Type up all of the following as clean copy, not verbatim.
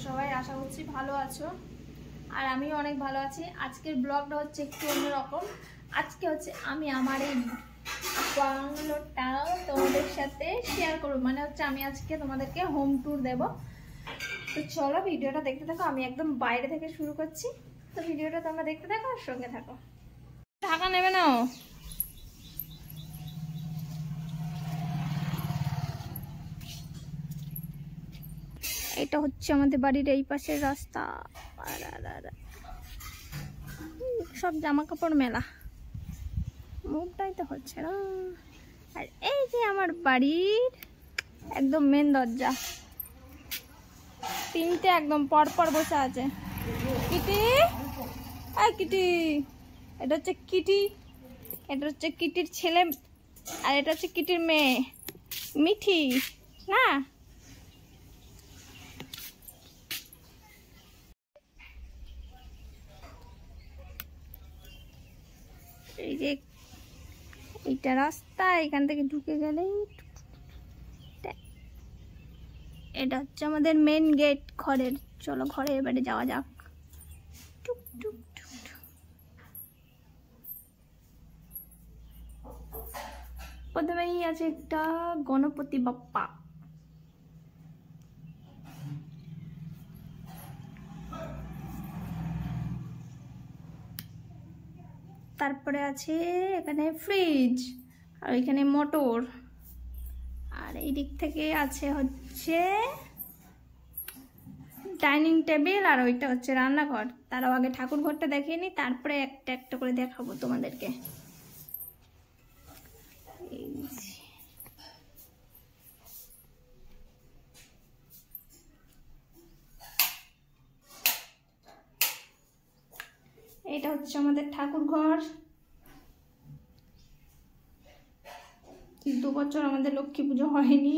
সবাই, আশা করছি ভালো আছো আর আমিও অনেক ভালো আছি। আজকের ব্লগটা হচ্ছে একটু অন্যরকম। আজকে হচ্ছে আমি আমার এই বাংলোটা তোমাদের সাথে শেয়ার করবো, মানে হচ্ছে আমি আজকে তোমাদেরকে হোম ট্যুর দেব। তো চলো ভিডিওটা দেখতে থাকো, আমি একদম বাইরে থেকে শুরু করছি। তো ভিডিওটা তোমরা দেখতে থাকো আর সঙ্গে থাকো। ঢাকা নেবে না? এটা হচ্ছে আমাদের বাড়ির এই পাশের রাস্তা। সব জামা কাপড় মেলা, মুখটাই তো হচ্ছে না। আর এই যে আমার বাড়ির একদম মেন দরজা, তিনটে একদম পরপর বসে আছে। কিটি, আর কিটি, এটা হচ্ছে কিটি, এটা হচ্ছে কিটির ছেলে, আর এটা হচ্ছে কিটির মেয়ে মিঠি না। এই যে এইটা রাস্তা, এখান থেকে ঢুকে গেলেই এটা হচ্ছে আমাদের মেন গেট ঘরের। চলো ঘরে এবারে যাওয়া যাক। টুক টুক টুক টুক। প্রথমেই আছে একটা গণপতি বাপ্পা, তারপরে আছে এখানে ফ্রিজ, আর এখানে মোটর, আর এই দিক থেকে আছে হচ্ছে ডাইনিং টেবিল, আর ওইটা হচ্ছে রান্নাঘর। তারও আগে ঠাকুর ঘরটা দেখিয়ে নিই, তারপরে একটা একটা করে দেখাবো তোমাদেরকে। এটা হচ্ছে আমাদের ঠাকুর ঘর। 2 বছর আমাদের লক্ষ্মী পুজো হয়নি,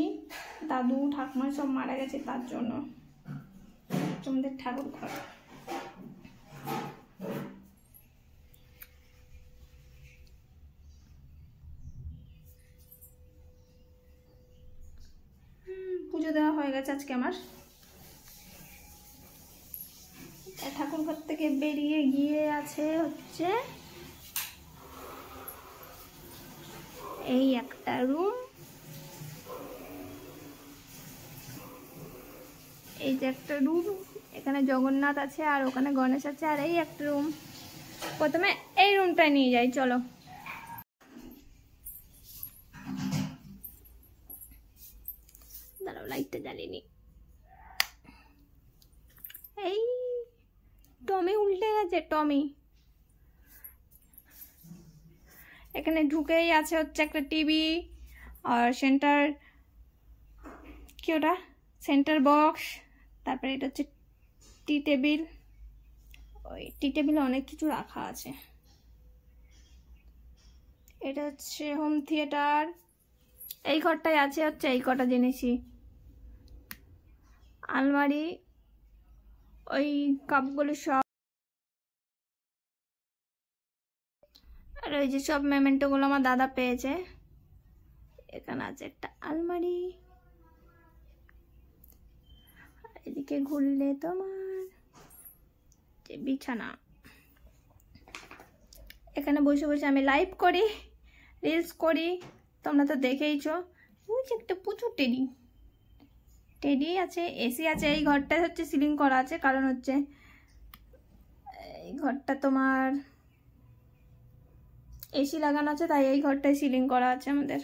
দাদু ঠাকুমা সব মারা গেছে, তার জন্য আমাদের ঠাকুর ঘর। পুজো দেওয়া হয়ে গেছে আজকে আমার। ঠাকুর ঘর থেকে বেরিয়ে গিয়ে আছে হচ্ছে এই একটা রুম, এই যে একটা রুম, এখানে জগন্নাথ আছে আর ওখানে গণেশ আছে, আর এই একটা রুম। প্রথমে এই রুমটা নিয়ে যাই, চলো। দাঁড়াও, লাইটটা জ্বালিনি। এই টমি উল্টে গেছে, টমি। এখানে ঢুকেই আছে হচ্ছে একটা টিভি, আর সেন্টার, কি ওটা, সেন্টার বক্স। তারপরে এটা হচ্ছে টি টেবিল, ওই টি টেবিলে অনেক কিছু রাখা আছে। এটা হচ্ছে হোম থিয়েটার। এই ঘরটায় আছে হচ্ছে এই কটা জিনিসই, আলমারি, ওই কাপগুলো সব, আর ওই যে সব মেমেন্টোগুলো আমার দাদা পেয়েছে। এখানে আছে একটা আলমারি, এদিকে ঘুরলে তোমার যে বিছানা। এখানে বসে বসে আমি লাইভ করি, রিলস করি, তোমরা তো দেখেইছো। ওই যে একটা প্রচুর টেডি, টেডি আছে, এসি আছে। এই ঘরটা হচ্ছে সিলিং করা আছে, কারণ হচ্ছে এই ঘরটা তোমার এসি লাগানো আছে, তাই এই ঘরটায় সিলিং করা আছে আমাদের।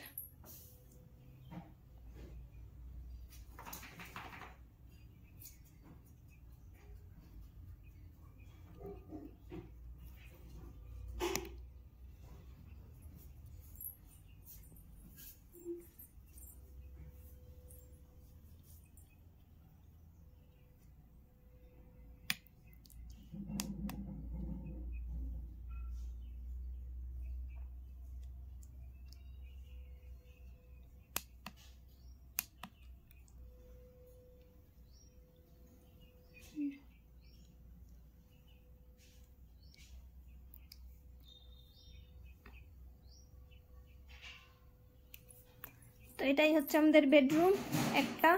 তো এটাই হচ্ছে আমাদের বেডরুম একটা।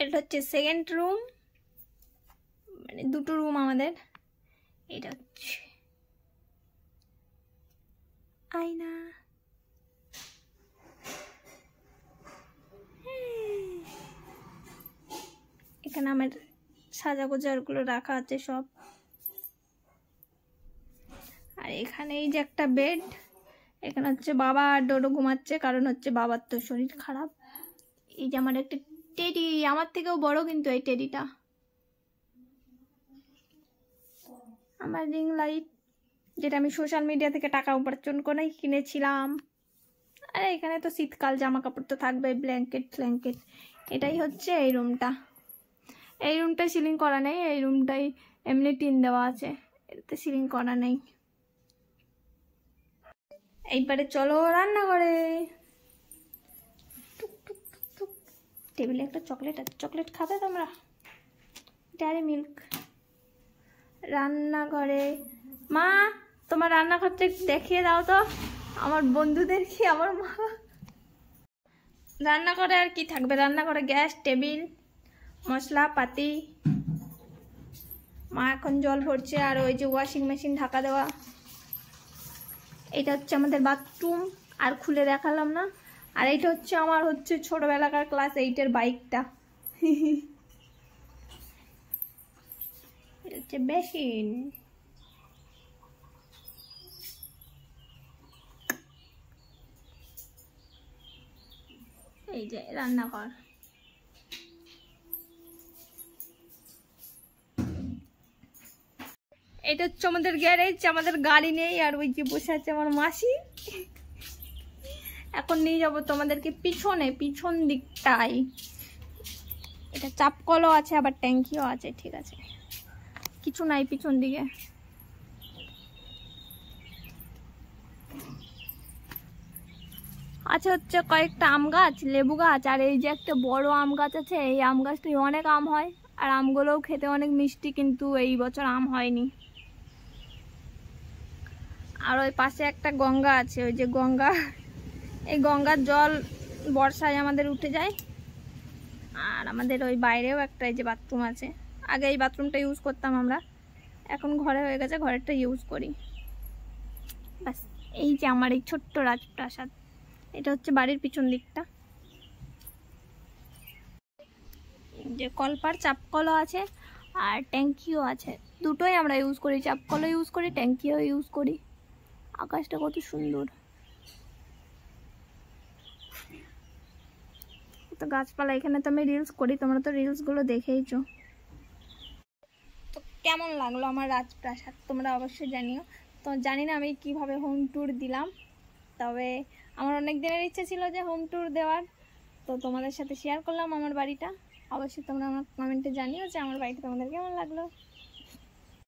এটা হচ্ছে সেকেন্ড রুম, মানে দুটো রুম আমাদের। এটা হচ্ছে আয়না। এখানে আমার সাজাগোজারগুলো রাখা আছে সব। আর এখানে এই যে একটা বেড, এখানে হচ্ছে বাবা আর ডোডো ঘুমাচ্ছে, কারণ হচ্ছে বাবার তো শরীর খারাপ। এই যে আমার একটা টেডি, আমার থেকেও বড় কিন্তু এই টেডিটা। আমার রিং লাইট, যেটা আমি সোশ্যাল মিডিয়া থেকে টাকা উপার্জন করে কিনেছিলাম। আর এখানে তো শীতকাল জামা কাপড় তো থাকবে, ব্ল্যাঙ্কেট ফ্ল্যাঙ্কেট। এটাই হচ্ছে এই রুমটা। এই রুমটাই সিলিং করা নেই, এই রুমটাই এমনি টিন দেওয়া আছে, এটাতে সিলিং করা নেই। এইবারে চলো রান্নাঘরে। টেবিলে একটা চকলেট আছে, চকলেট খাবে তোমরা? Dairy milk. রান্নাঘরে মা, তোমার রান্নাঘরটা একটু দেখিয়ে দাও তো আমার বন্ধুদের, কি আমার মা। রান্নাঘরে আর কি থাকবে, রান্নাঘরে গ্যাস, টেবিল, মশলা পাতি। মা এখন জল ভরছে, আর ওই যে ওয়াশিং মেশিন ঢাকা দেওয়া। এটা হচ্ছে আমাদের বাথরুম, আর খুলে দেখালাম না। আর এইটা হচ্ছে আমার হচ্ছে ছোটবেলাকার ক্লাস 8-এর বাইকটা। এটা হচ্ছে বেসিন। এই যে রান্নাঘর। এটা হচ্ছে আমাদের গ্যারেজ, আমাদের গাড়ি নেই। আর ওই যে বসে আছে আমার মাসি। এখন নিয়ে যাবো তোমাদেরকে পিছনে, পিছন দিকটাই। এটা চাপকলও আছে, আবার ট্যাঙ্কিও আছে। ঠিক আছে, কিছু নাই পিছন দিকে। আছে হচ্ছে কয়েকটা আম গাছ, লেবু গাছ, আর এই যে একটা বড় আম গাছ আছে। এই আম গাছটায় অনেক আম হয়, আর আমগুলোও খেতে অনেক মিষ্টি, কিন্তু এই বছর আম হয়নি। আর ওই পাশে একটা গঙ্গা আছে, ওই যে গঙ্গা, এই গঙ্গার জল বর্ষায় আমাদের উঠে যায়। আর আমাদের ওই বাইরেও একটা এই যে বাথরুম আছে। আগে এই বাথরুমটা ইউজ করতাম আমরা, এখন ঘরে হয়ে গেছে, ঘরেরটা ইউজ করি ব্যাস। এই যে আমার এই ছোট্ট রাজপ্রাসাদ, এটা হচ্ছে বাড়ির পিছন দিকটা। যে কলপার, চাপকলও আছে, আর ট্যাঙ্কিও আছে। দুটোই আমরা ইউজ করি, চাপকলও ইউজ করি, ট্যাঙ্কিও ইউজ করি। আকাশটা কত সুন্দর, তো গাছপালা। এখানে তো আমি রিলস করি, তোমরা তো রিলসগুলো দেখেইছো। তো কেমন লাগলো আমার রাজপ্রাসাদ তোমরা অবশ্যই জানিও। তো জানি না আমি কিভাবে হোম ট্যুর দিলাম, তবে আমার অনেক দিনের ইচ্ছে ছিল যে হোম ট্যুর দেওয়ার। তো তোমাদের সাথে শেয়ার করলাম আমার বাড়িটা। অবশ্যই তোমরা আমার কমেন্টে জানিও যে আমার বাড়িটা তোমাদের কেমন লাগলো।